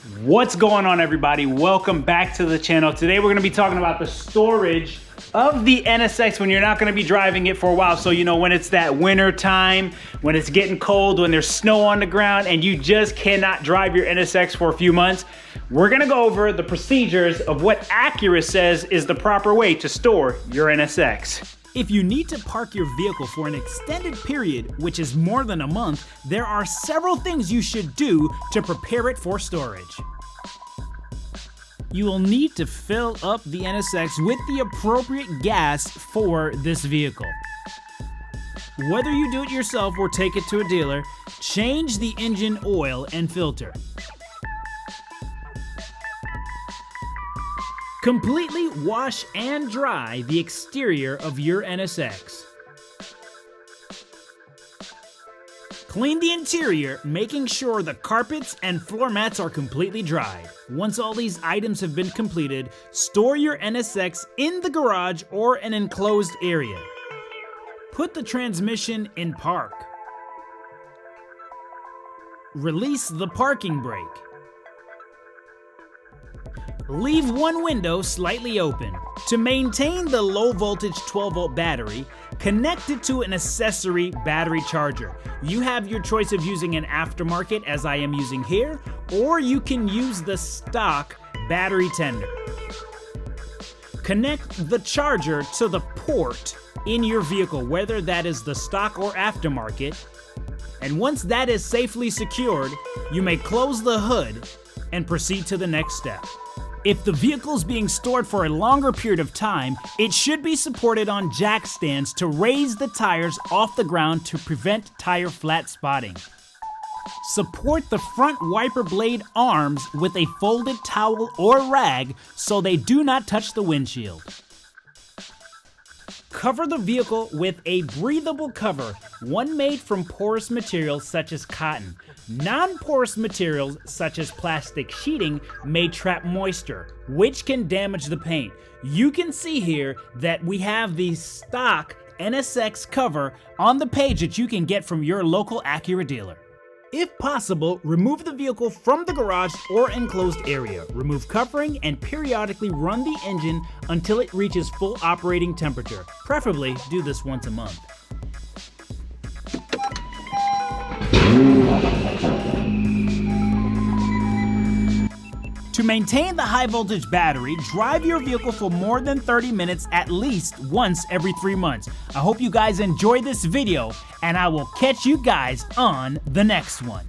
What's going on, everybody? Welcome back to the channel. Today we're going to be talking about the storage of the NSX when you're not going to be driving it for a while. So you know, when it's that winter time, when it's getting cold, when there's snow on the ground and you just cannot drive your NSX for a few months, we're going to go over the procedures of what Acura says is the proper way to store your NSX. If you need to park your vehicle for an extended period, which is more than a month, there are several things you should do to prepare it for storage. You will need to fill up the NSX with the appropriate gas for this vehicle. Whether you do it yourself or take it to a dealer, change the engine oil and filter. Completely wash and dry the exterior of your NSX. Clean the interior, making sure the carpets and floor mats are completely dry. Once all these items have been completed, store your NSX in the garage or an enclosed area. Put the transmission in park. Release the parking brake. Leave one window slightly open. To maintain the low voltage 12-volt battery, connect it to an accessory battery charger. You have your choice of using an aftermarket, as I am using here, or you can use the stock battery tender. Connect the charger to the port in your vehicle, whether that is the stock or aftermarket, and once that is safely secured, you may close the hood and proceed to the next step. If the vehicle is being stored for a longer period of time, it should be supported on jack stands to raise the tires off the ground to prevent tire flat spotting. Support the front wiper blade arms with a folded towel or rag so they do not touch the windshield. Cover the vehicle with a breathable cover, one made from porous materials such as cotton. Non-porous materials such as plastic sheeting may trap moisture, which can damage the paint. You can see here that we have the stock NSX cover on the page that you can get from your local Acura dealer. If possible, remove the vehicle from the garage or enclosed area. Remove covering and periodically run the engine until it reaches full operating temperature. Preferably do this once a month. To maintain the high voltage battery, drive your vehicle for more than 30 minutes at least once every 3 months. I hope you guys enjoyed this video, and I will catch you guys on the next one.